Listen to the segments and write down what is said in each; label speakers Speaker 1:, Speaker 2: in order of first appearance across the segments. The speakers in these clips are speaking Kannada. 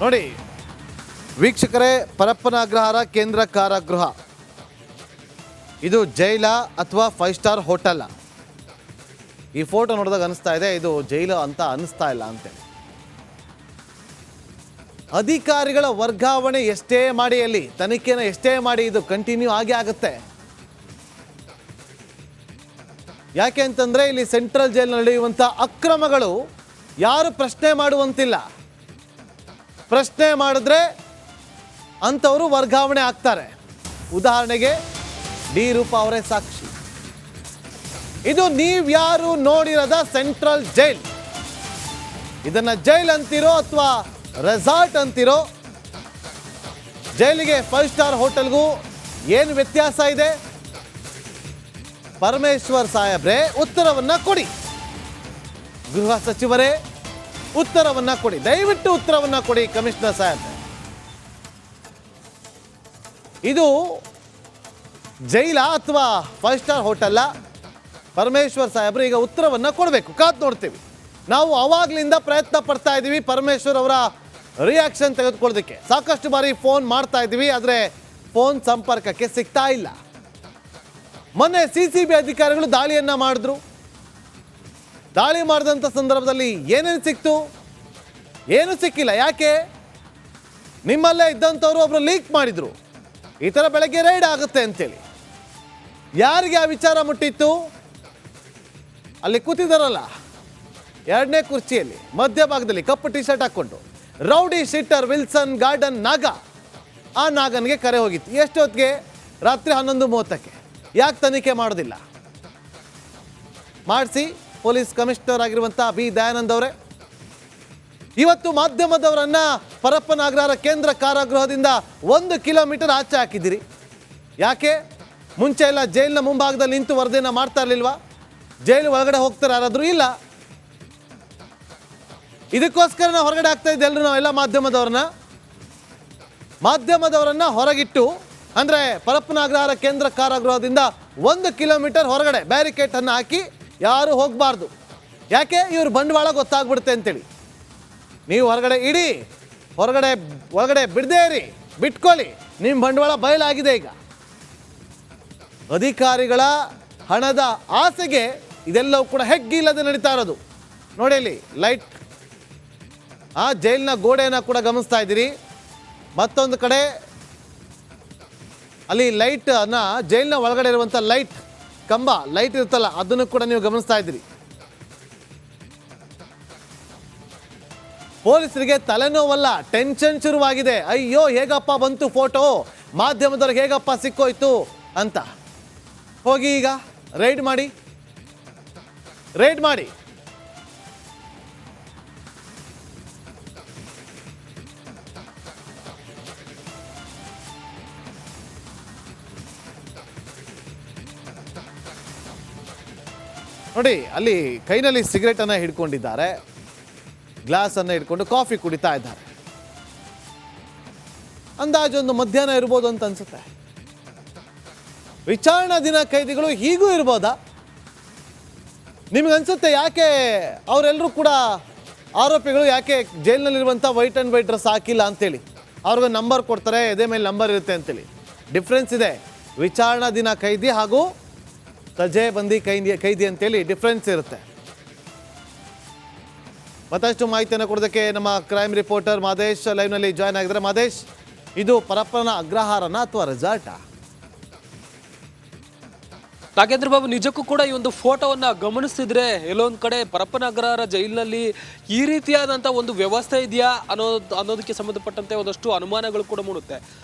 Speaker 1: ನೋಡಿ ವೀಕ್ಷಕರೇ, ಪರಪ್ಪನ ಅಗ್ರಹಾರ ಕೇಂದ್ರ ಕಾರಾಗೃಹ ಇದು ಜೈಲ ಅಥವಾ 5 ಸ್ಟಾರ್ ಹೋಟೆಲ್? ಈ ಫೋಟೋ ನೋಡಿದಾಗ ಅನಿಸ್ತಾ ಇದೆ ಇದು ಜೈಲು ಅಂತ ಅನಿಸ್ತಾ ಇಲ್ಲ ಅಂತೇಳಿ. ಅಧಿಕಾರಿಗಳ ವರ್ಗಾವಣೆ ಎಷ್ಟೇ ಮಾಡಿ, ಅಲ್ಲಿ ತನಿಖೆನ ಎಷ್ಟೇ ಮಾಡಿ, ಇದು ಕಂಟಿನ್ಯೂ ಆಗೇ ಆಗುತ್ತೆ. ಯಾಕೆ ಅಂತಂದ್ರೆ ಇಲ್ಲಿ ಸೆಂಟ್ರಲ್ ಜೈಲ್ ನಡೆಯುವಂಥ ಅಕ್ರಮಗಳು ಯಾರು ಪ್ರಶ್ನೆ ಮಾಡುವಂತಿಲ್ಲ. ಪ್ರಶ್ನೆ ಮಾಡಿದ್ರೆ ಅಂಥವರು ವರ್ಗಾವಣೆ ಆಗ್ತಾರೆ. ಉದಾಹರಣೆಗೆ ಡಿ ರೂಪಾ ಅವರೇ ಸಾಕ್ಷಿ. ಇದು ನೀವ್ಯಾರು ನೋಡಿರದ ಸೆಂಟ್ರಲ್ ಜೈಲ್. ಇದನ್ನ ಜೈಲ್ ಅಂತಿರೋ ಅಥವಾ ರೆಸಾರ್ಟ್ ಅಂತಿರೋ, ಜೈಲಿಗೆ 5 ಸ್ಟಾರ್ ಹೋಟೆಲ್ಗೂ ಏನು ವ್ಯತ್ಯಾಸ ಇದೆ? ಪರಮೇಶ್ವರ್ ಸಾಹೇಬ್ರೆ ಉತ್ತರವನ್ನ ಕೊಡಿ. ಗೃಹ ಸಚಿವರೇ ಉತ್ತರವನ್ನ ಕೊಡಿ, ದಯವಿಟ್ಟು ಉತ್ತರವನ್ನ ಕೊಡಿ ಕಮಿಷನರ್ ಸಾಹೇಬ್ರೆ. ಇದು ಜೈಲ ಅಥವಾ 5 ಸ್ಟಾರ್ ಹೋಟೆಲ್ಲ? ಪರಮೇಶ್ವರ್ ಸಾಹೇಬ್ರು ಈಗ ಉತ್ತರವನ್ನ ಕೊಡಬೇಕು. ಕಾದ್ ನೋಡ್ತೀವಿ. ನಾವು ಅವಾಗ್ಲಿಂದ ಪ್ರಯತ್ನ ಪಡ್ತಾ ಇದ್ದೀವಿ ಪರಮೇಶ್ವರ್ ಅವರ ರಿಯಾಕ್ಷನ್ ತೆಗೆದುಕೊಳ್ಳೋದಕ್ಕೆ. ಸಾಕಷ್ಟು ಬಾರಿ ಫೋನ್ ಮಾಡ್ತಾ ಇದ್ದೀವಿ, ಆದರೆ ಫೋನ್ ಸಂಪರ್ಕಕ್ಕೆ ಸಿಗ್ತಾ ಇಲ್ಲ. ಮೊನ್ನೆ CCB ಅಧಿಕಾರಿಗಳು ದಾಳಿಯನ್ನ ಮಾಡಿದ್ರು. ದಾಳಿ ಮಾಡಿದಂಥ ಸಂದರ್ಭದಲ್ಲಿ ಏನೇನು ಸಿಕ್ತು? ಏನು ಸಿಕ್ಕಿಲ್ಲ. ಯಾಕೆ? ನಿಮ್ಮಲ್ಲೇ ಇದ್ದಂಥವ್ರು ಒಬ್ರು ಲೀಕ್ ಮಾಡಿದ್ರು, ಈ ಥರ ಬೆಳಗ್ಗೆ ರೈಡ್ ಆಗುತ್ತೆ ಅಂತೇಳಿ. ಯಾರಿಗೆ ಆ ವಿಚಾರ ಮುಟ್ಟಿತ್ತು? ಅಲ್ಲಿ ಕೂತಿದಾರಲ್ಲ 2ನೇ ಕುರ್ಚಿಯಲ್ಲಿ ಮಧ್ಯಭಾಗದಲ್ಲಿ ಕಪ್ಪು ಟಿ ಶರ್ಟ್ ಹಾಕ್ಕೊಂಡು ರೌಡಿ ಶೀಟರ್ ವಿಲ್ಸನ್ ಗಾರ್ಡನ್ ನಾಗ. ಆ ನಾಗನ್ಗೆ ಕರೆ ಹೋಗಿತ್ತು. ಎಷ್ಟೊತ್ತಿಗೆ? ರಾತ್ರಿ 11:30ಕ್ಕೆ. ಯಾಕೆ ತನಿಖೆ ಮಾಡೋದಿಲ್ಲ? ಮಾಡಿಸಿ ಪೊಲೀಸ್ ಕಮಿಷನರ್ ಆಗಿರುವಂಥ ಬಿ ದಯಾನಂದ್ ಅವರೇ. ಇವತ್ತು ಮಾಧ್ಯಮದವರನ್ನ ಪರಪ್ಪನ ಅಗ್ರಹಾರ ಕೇಂದ್ರ ಕಾರಾಗೃಹದಿಂದ 1 ಕಿಲೋಮೀಟರ್ ಆಚೆ ಹಾಕಿದ್ದೀರಿ. ಯಾಕೆ? ಮುಂಚೆ ಎಲ್ಲ ಜೈಲಿನ ಮುಂಭಾಗದಲ್ಲಿ ನಿಂತು ವರದಿಯನ್ನು ಮಾಡ್ತಾ ಇರಲಿಲ್ವಾ? ಜೈಲು ಒಳಗಡೆ ಹೋಗ್ತಾರೆ ಯಾರಾದರೂ? ಇಲ್ಲ. ಇದಕ್ಕೋಸ್ಕರ ನಾವು ಹೊರಗಡೆ ಆಗ್ತಾ ಇದ್ದೆ ಎಲ್ಲರೂ, ನಾವೆಲ್ಲ ಮಾಧ್ಯಮದವರನ್ನ ಹೊರಗಿಟ್ಟು, ಅಂದರೆ ಪರಪ್ಪನ ಅಗ್ರಹಾರ ಕೇಂದ್ರ ಕಾರಾಗೃಹದಿಂದ 1 ಕಿಲೋಮೀಟರ್ ಹೊರಗಡೆ ಬ್ಯಾರಿಕೇಡ್ ಅನ್ನು ಹಾಕಿ ಯಾರು ಹೋಗಬಾರ್ದು. ಯಾಕೆ? ಇವ್ರ ಬಂಡವಾಳ ಗೊತ್ತಾಗ್ಬಿಡುತ್ತೆ ಅಂತೇಳಿ. ನೀವು ಹೊರಗಡೆ ಇಡಿ, ಒಳಗಡೆ ಬಿಡದೇ ಇರಿ, ಬಿಟ್ಕೊಳ್ಳಿ. ನಿಮ್ಮ ಬಂಡವಾಳ ಬಯಲಾಗಿದೆ. ಈಗ ಅಧಿಕಾರಿಗಳ ಹಣದ ಆಸೆಗೆ ಇದೆಲ್ಲವೂ ಕೂಡ ಹೆಗ್ಗಿಲ್ಲದೆ ನಡೀತಾ ಇರೋದು. ನೋಡಿ ಇಲ್ಲಿ ಲೈಟ್, ಆ ಜೈಲಿನ ಗೋಡೆಯನ್ನು ಕೂಡ ಗಮನಿಸ್ತಾ ಇದ್ದೀರಿ. ಮತ್ತೊಂದು ಕಡೆ ಅಲ್ಲಿ ಲೈಟ್ ಅನ್ನ, ಜೈಲಿನ ಒಳಗಡೆ ಇರುವಂಥ ಲೈಟ್ ಕಂಬ, ಲೈಟ್ ಇರುತ್ತಲ್ಲ, ಅದನ್ನು ಕೂಡ ನೀವು ಗಮನಿಸ್ತಾ ಇದ್ದೀರಿ. ಪೊಲೀಸರಿಗೆ ತಲೆನೋವಲ್ಲ, ಟೆನ್ಷನ್ ಶುರುವಾಗಿದೆ. ಅಯ್ಯೋ ಹೇಗಪ್ಪ ಬಂತು ಫೋಟೋ, ಮಾಧ್ಯಮದವ್ರಿಗೆ ಹೇಗಪ್ಪ ಸಿಕ್ಕೋಯ್ತು ಅಂತ. ಹೋಗಿ ಈಗ ರೈಡ್ ಮಾಡಿ. ನೋಡಿ ಅಲ್ಲಿ ಕೈನಲ್ಲಿ ಸಿಗರೇಟ್ ಅನ್ನ ಹಿಡ್ಕೊಂಡಿದ್ದಾರೆ, ಗ್ಲಾಸ್ ಅನ್ನ ಹಿಡ್ಕೊಂಡು ಕಾಫಿ ಕುಡಿತಾ ಇದ್ದಾರೆ. ಅಂದಾಜೊಂದು ಮಧ್ಯಾಹ್ನ ಇರ್ಬೋದು ಅಂತ ಅನ್ಸುತ್ತೆ. ವಿಚಾರಣಾ ದಿನ ಕೈದಿಗಳು ಹೀಗೂ ಇರ್ಬೋದಾ? ನಿಮಗನ್ಸುತ್ತೆ ಯಾಕೆ ಅವರೆಲ್ಲರೂ ಕೂಡ ಆರೋಪಿಗಳು ಯಾಕೆ ಜೈಲಿನಲ್ಲಿರುವಂಥ ವೈಟ್ ಆ್ಯಂಡ್ ವೈಟ್ ಡ್ರೆಸ್ ಹಾಕಿಲ್ಲ ಅಂತೇಳಿ? ಅವ್ರಿಗೆ ನಂಬರ್ ಕೊಡ್ತಾರೆ, ಎದೆ ಮೇಲೆ ನಂಬರ್ ಇರುತ್ತೆ ಅಂತೇಳಿ. ಡಿಫ್ರೆನ್ಸ್ ಇದೆ. ವಿಚಾರಣಾ ದಿನ ಕೈದಿ ಹಾಗೂ ಸಜೆ ಬಂದಿ ಕೈದಿ ಅಂತೇಳಿ ಡಿಫ್ರೆನ್ಸ್ ಇರುತ್ತೆ. ಮತ್ತಷ್ಟು ಮಾಹಿತಿಯನ್ನು ಕೊಡೋದಕ್ಕೆ ನಮ್ಮ ಕ್ರೈಮ್ ರಿಪೋರ್ಟರ್ ಮಾದೇಶ್ ಲೈವ್ನಲ್ಲಿ ಜಾಯ್ನ್ ಆಗಿದ್ದಾರೆ. ಮಾದೇಶ್, ಇದು ಪರಪ್ಪನ ಅಗ್ರಹಾರನ ಅಥವಾ ರೆಸಾರ್ಟಾ?
Speaker 2: ನಾಗೇಂದ್ರ ಬಾಬು, ನಿಜಕ್ಕೂ ಕೂಡ ಈ ಒಂದು ಫೋಟೋವನ್ನ ಗಮನಿಸ್ತಿದ್ರೆ ಎಲ್ಲೊಂದ್ ಕಡೆ ಪರಪ್ಪನ ಅಗ್ರಹಾರ ಜೈಲಿನಲ್ಲಿ ಈ ರೀತಿಯಾದಂಥ ಒಂದು ವ್ಯವಸ್ಥೆ ಇದೆಯಾ ಅನ್ನೋದಕ್ಕೆ ಸಂಬಂಧಪಟ್ಟಂತೆ ಒಂದಷ್ಟು ಅನುಮಾನಗಳು ಕೂಡ ಮೂಡುತ್ತೆ.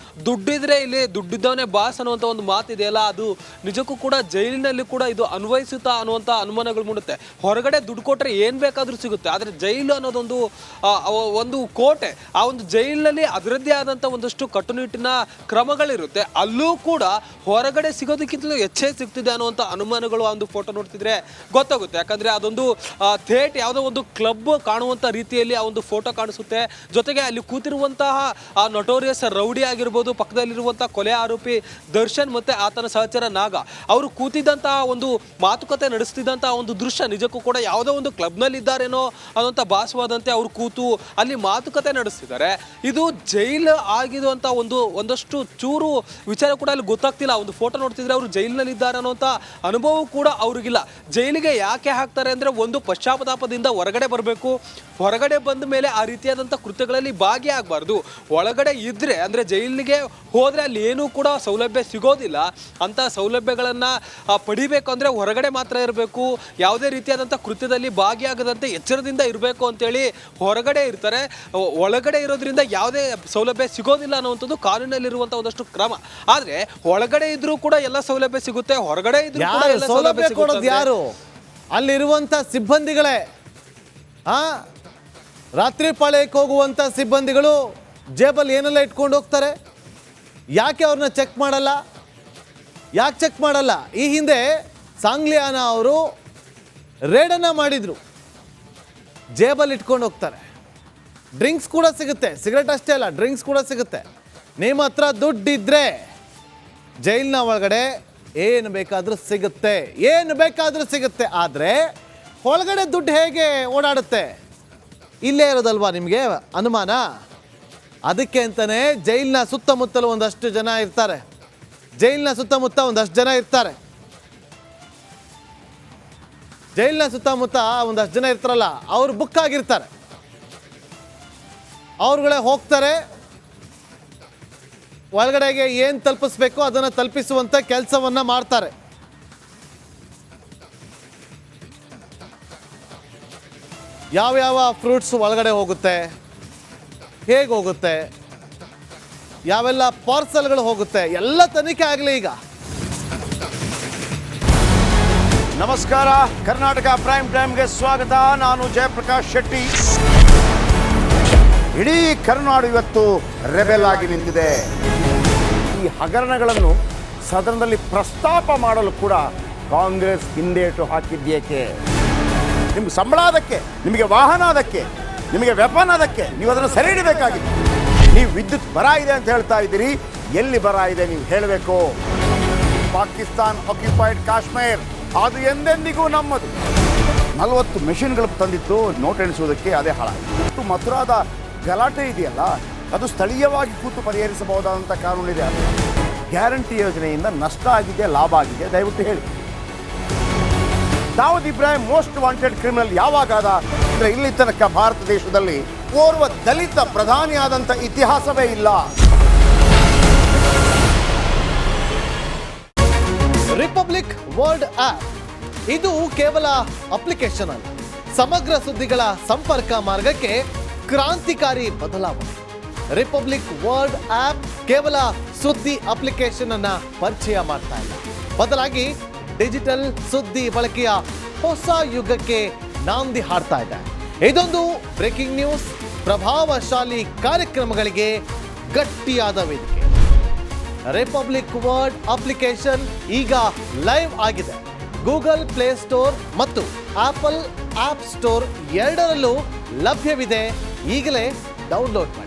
Speaker 2: ದುಡ್ಡಿದ್ರೆ ಇಲ್ಲಿ ದುಡ್ಡಿದ್ದವನೇ ಬಾಸ್ ಅನ್ನುವಂಥ ಒಂದು ಮಾತಿದೆಯಲ್ಲ, ಅದು ನಿಜಕ್ಕೂ ಕೂಡ ಜೈಲಿನಲ್ಲಿ ಕೂಡ ಇದು ಅನ್ವಯಿಸುತ್ತಾ ಅನ್ನುವಂಥ ಅನುಮಾನಗಳು ಮೂಡುತ್ತೆ. ಹೊರಗಡೆ ದುಡ್ಡು ಕೊಟ್ಟರೆ ಏನು ಬೇಕಾದರೂ ಸಿಗುತ್ತೆ, ಆದರೆ ಜೈಲು ಅನ್ನೋದೊಂದು ಒಂದು ಕೋಟೆ. ಆ ಒಂದು ಜೈಲಿನಲ್ಲಿ ಅದರದ್ದೇ ಆದಂಥ ಒಂದಷ್ಟು ಕಟ್ಟುನಿಟ್ಟಿನ ಕ್ರಮಗಳಿರುತ್ತೆ. ಅಲ್ಲೂ ಕೂಡ ಹೊರಗಡೆ ಸಿಗೋದಕ್ಕಿಂತಲೂ ಹೆಚ್ಚೇ ಸಿಗ್ತಿದೆ ಅನ್ನುವಂಥ ಅನುಮಾನಗಳು ಆ ಒಂದು ಫೋಟೋ ನೋಡ್ತಿದ್ರೆ ಗೊತ್ತಾಗುತ್ತೆ. ಯಾಕಂದ್ರೆ ಅದೊಂದು ಥೇಟ್ ಯಾವುದೋ ಒಂದು ಕ್ಲಬ್ ಕಾಣುವಂಥ ರೀತಿಯಲ್ಲಿ ಆ ಒಂದು ಫೋಟೋ ಕಾಣಿಸುತ್ತೆ. ಜೊತೆಗೆ ಅಲ್ಲಿ ಕೂತಿರುವಂತಹ ಆ ನೊಟೋರಿಯಸ್ ರೌಡಿ ಆಗಿರ್ಬೋದು, ಪಕ್ಕದಲ್ಲಿರುವಂಥ ಕೊಲೆ ಆರೋಪಿ ದರ್ಶನ್ ಮತ್ತೆ ಆತನ ಸಹಚರ ನಾಗ ಅವರು ಕೂತಿದ್ದಂತಹ ಒಂದು ಮಾತುಕತೆ ನಡೆಸ್ತಿದ್ದಂತಹ ಒಂದು ದೃಶ್ಯ ನಿಜಕ್ಕೂ ಕೂಡ ಯಾವುದೋ ಒಂದು ಕ್ಲಬ್ನಲ್ಲಿ ಇದ್ದಾರೇನೋ ಅನ್ನೋಂಥ ಭಾಸವಾದಂತೆ ಅವರು ಕೂತು ಅಲ್ಲಿ ಮಾತುಕತೆ ನಡೆಸ್ತಿದ್ದಾರೆ. ಇದು ಜೈಲ್ ಆಗಿರುವಂಥ ಒಂದಷ್ಟು ಚೂರು ವಿಚಾರ ಕೂಡ ಅಲ್ಲಿ ಗೊತ್ತಾಗ್ತಿಲ್ಲ. ಒಂದು ಫೋಟೋ ನೋಡ್ತಿದ್ರೆ ಅವರು ಜೈಲಿನಲ್ಲಿ ಇದ್ದಾರೆ ಅನ್ನೋಂಥ ಅನುಭವ ಕೂಡ ಅವ್ರಿಗಿಲ್ಲ. ಜೈಲಿಗೆ ಯಾಕೆ ಹಾಕ್ತಾರೆ ಅಂದರೆ ಒಂದು ಪಶ್ಚಾತ್ತಾಪದಿಂದ ಹೊರಗಡೆ ಬರಬೇಕು. ಹೊರಗಡೆ ಬಂದ ಮೇಲೆ ಆ ರೀತಿಯಾದಂಥ ಕೃತ್ಯಗಳಲ್ಲಿ ಭಾಗಿಯಾಗಬಾರ್ದು. ಒಳಗಡೆ ಇದ್ದರೆ ಅಂದರೆ ಜೈಲಿಗೆ ಹೋದರೆ ಅಲ್ಲಿ ಏನೂ ಕೂಡ ಸೌಲಭ್ಯ ಸಿಗೋದಿಲ್ಲ. ಅಂಥ ಸೌಲಭ್ಯಗಳನ್ನು ಪಡಿಬೇಕು ಅಂದರೆ ಹೊರಗಡೆ ಮಾತ್ರ ಇರಬೇಕು. ಯಾವುದೇ ರೀತಿಯಾದಂಥ ಕೃತ್ಯದಲ್ಲಿ ಭಾಗಿಯಾಗದಂತೆ ಎಚ್ಚರದಿಂದ ಇರಬೇಕು ಅಂತೇಳಿ ಹೊರಗಡೆ ಇರ್ತಾರೆ. ಒಳಗಡೆ ಇರೋದ್ರಿಂದ ಯಾವುದೇ ಸೌಲಭ್ಯ ಸಿಗೋದಿಲ್ಲ ಅನ್ನುವಂಥದ್ದು ಕಾನೂನಲ್ಲಿರುವಂಥ ಒಂದಷ್ಟು ಕ್ರಮ. ಆದರೆ ಒಳಗಡೆ ಇದ್ರೂ ಕೂಡ ಎಲ್ಲ ಸೌಲಭ್ಯ ಸಿಗುತ್ತೆ, ಹೊರಗಡೆ ಇದ್ರೂ ಕೂಡ ಎಲ್ಲ ಸೌಲಭ್ಯ ಸಿಗುತ್ತೆ.
Speaker 1: ಯಾರು ಅಲ್ಲಿರುವಂಥ ಸಿಬ್ಬಂದಿಗಳೇ. ರಾತ್ರಿ ಪಾಳ್ಯಕ್ಕೆ ಹೋಗುವಂಥ ಸಿಬ್ಬಂದಿಗಳು ಜೇಬಲ್ಲಿ ಏನೆಲ್ಲ ಇಟ್ಕೊಂಡು ಹೋಗ್ತಾರೆ. ಯಾಕೆ ಅವ್ರನ್ನ ಚೆಕ್ ಮಾಡಲ್ಲ? ಯಾಕೆ ಚೆಕ್ ಮಾಡಲ್ಲ? ಈ ಹಿಂದೆ ಸಾಂಗ್ಲಿಯಾನ ಅವರು ರೇಡನ್ನು ಮಾಡಿದ್ರು. ಜೇಬಲ್ಲಿ ಇಟ್ಕೊಂಡು ಹೋಗ್ತಾರೆ. ಡ್ರಿಂಕ್ಸ್ ಕೂಡ ಸಿಗುತ್ತೆ, ಸಿಗರೆಟ್ ಅಷ್ಟೇ ಅಲ್ಲ, ಡ್ರಿಂಕ್ಸ್ ಕೂಡ ಸಿಗುತ್ತೆ. ನಿಮ್ಮ ಹತ್ರ ದುಡ್ಡಿದ್ರೆ ಜೈಲಿನ ಒಳಗಡೆ ಏನು ಬೇಕಾದರೂ ಸಿಗುತ್ತೆ, ಏನು ಬೇಕಾದರೂ ಸಿಗುತ್ತೆ. ಆದರೆ ಒಳಗಡೆ ದುಡ್ಡು ಹೇಗೆ ಓಡಾಡುತ್ತೆ? ಇಲ್ಲೇ ಇರೋದಲ್ವಾ ನಿಮಗೆ ಅನುಮಾನ? ಅದಕ್ಕೆ ಅಂತಲೇ ಜೈಲಿನ ಸುತ್ತಮುತ್ತಲು ಒಂದಷ್ಟು ಜನ ಇರ್ತಾರೆ. ಜೈಲಿನ ಸುತ್ತಮುತ್ತ ಒಂದಷ್ಟು ಜನ ಇರ್ತಾರೆ. ಜೈಲಿನ ಸುತ್ತಮುತ್ತ ಒಂದಷ್ಟು ಜನ ಇರ್ತಾರಲ್ಲ, ಅವ್ರು ಬುಕ್ ಆಗಿರ್ತಾರೆ. ಅವ್ರುಗಳೇ ಹೋಗ್ತಾರೆ, ಒಳಗಡೆಗೆ ಏನು ತಲುಪಿಸ್ಬೇಕು ಅದನ್ನು ತಲುಪಿಸುವಂಥ ಕೆಲಸವನ್ನು ಮಾಡ್ತಾರೆ. ಯಾವ್ಯಾವ ಫ್ರೂಟ್ಸ್ ಒಳಗಡೆ ಹೋಗುತ್ತೆ, ಹೇಗೆ ಹೋಗುತ್ತೆ, ಯಾವೆಲ್ಲ ಪಾರ್ಸಲ್ಗಳು ಹೋಗುತ್ತೆ, ಎಲ್ಲ ತನಿಖೆ ಆಗಲಿ ಈಗ.
Speaker 3: ನಮಸ್ಕಾರ, ಕರ್ನಾಟಕ ಪ್ರೈಮ್ ಟೈಮ್ಗೆ ಸ್ವಾಗತ. ನಾನು ಜಯಪ್ರಕಾಶ್ ಶೆಟ್ಟಿ. ಇಡೀ ಕರ್ನಾಡು ಇವತ್ತು ರೆಬೆಲ್ ಆಗಿ ನಿಂತಿದೆ. ಈ ಹಗರಣಗಳನ್ನು ಸದನದಲ್ಲಿ ಪ್ರಸ್ತಾಪ ಮಾಡಲು ಕೂಡ ಕಾಂಗ್ರೆಸ್ ಹಿಂದೇಟು ಹಾಕಿದ್ದೇಕೆ? ನಿಮ್ಗೆ ಸಂಬಳ ಅದಕ್ಕೆ, ನಿಮಗೆ ವಾಹನ ಅದಕ್ಕೆ, ನಿಮಗೆ ವೆಪನ್ ಅದಕ್ಕೆ, ನೀವು ಅದನ್ನು ಸೆರೆ ಹಿಡಿಬೇಕಾಗಿದೆ. ನೀವು ವಿದ್ಯುತ್ ಬರ ಇದೆ ಅಂತ ಹೇಳ್ತಾ ಇದ್ದೀರಿ, ಎಲ್ಲಿ ಬರ ಇದೆ ನೀವು ಹೇಳಬೇಕು. ಪಾಕಿಸ್ತಾನ್ ಆಕ್ಯುಪೈಡ್ ಕಾಶ್ಮೀರ್ ಅದು ಎಂದೆಂದಿಗೂ ನಮ್ಮದು. 40 ಮೆಷಿನ್ಗಳು ತಂದಿತ್ತು ನೋಟ್ ಎಣಿಸುವುದಕ್ಕೆ, ಅದೇ ಹಾಳಾಯಿತು. ಮಥುರಾದ ಗಲಾಟೆ ಇದೆಯಲ್ಲ, ಅದು ಸ್ಥಳೀಯವಾಗಿ ಕೂತು ಪರಿಹರಿಸಬಹುದಾದಂಥ ಕಾನೂನಿದೆ. ಗ್ಯಾರಂಟಿ ಯೋಜನೆಯಿಂದ ನಷ್ಟ ಆಗಿದೆ, ಲಾಭ ಆಗಿದೆ, ದಯವಿಟ್ಟು ಹೇಳಿ. Dawood Ibrahim most wanted criminal ಯಾವಾಗಾದ ಅಂದರೆ ಇಲ್ಲಿ ತನಕ ಭಾರತ ದೇಶದಲ್ಲಿ ಓರ್ವ ದಲಿತ ಪ್ರಧಾನಿಯಾದಂಥ ಇತಿಹಾಸವೇ ಇಲ್ಲ.
Speaker 1: ರಿಪಬ್ಲಿಕ್ ವರ್ಲ್ಡ್ ಆಪ್ ಇದು ಕೇವಲ ಅಪ್ಲಿಕೇಶನ್ ಅಲ್ಲ, ಸಮಗ್ರ ಸುದ್ದಿಗಳ ಸಂಪರ್ಕ ಮಾರ್ಗಕ್ಕೆ ಕ್ರಾಂತಿಕಾರಿ ಬದಲಾವಣೆ. ರಿಪಬ್ಲಿಕ್ ವರ್ಲ್ಡ್ ಆಪ್ ಕೇವಲ ಸುದ್ದಿ ಅಪ್ಲಿಕೇಶನ್ ಅನ್ನ ಪರಿಚಯ ಮಾಡ್ತಾ ಇಲ್ಲ, ಬದಲಾಗಿ ಡಿಜಿಟಲ್ ಸುದ್ದಿ ಬಳಕೆಯ ಹೊಸ ಯುಗಕ್ಕೆ ನಾಂದಿ ಹಾಡ್ತಾ ಇದೆ. ಇದೊಂದು ಬ್ರೇಕಿಂಗ್ ನ್ಯೂಸ್, ಪ್ರಭಾವಶಾಲಿ ಕಾರ್ಯಕ್ರಮಗಳಿಗೆ ಗಟ್ಟಿಯಾದ ವೇದಿಕೆ. ರಿಪಬ್ಲಿಕ್ ವರ್ಲ್ಡ್ ಅಪ್ಲಿಕೇಶನ್ ಈಗ ಲೈವ್ ಆಗಿದೆ. ಗೂಗಲ್ ಪ್ಲೇ ಸ್ಟೋರ್ ಮತ್ತು ಆಪಲ್ ಆಪ್ ಸ್ಟೋರ್ ಎರಡರಲ್ಲೂ ಲಭ್ಯವಿದೆ. ಈಗಲೇ ಡೌನ್ಲೋಡ್ ಮಾಡಿ.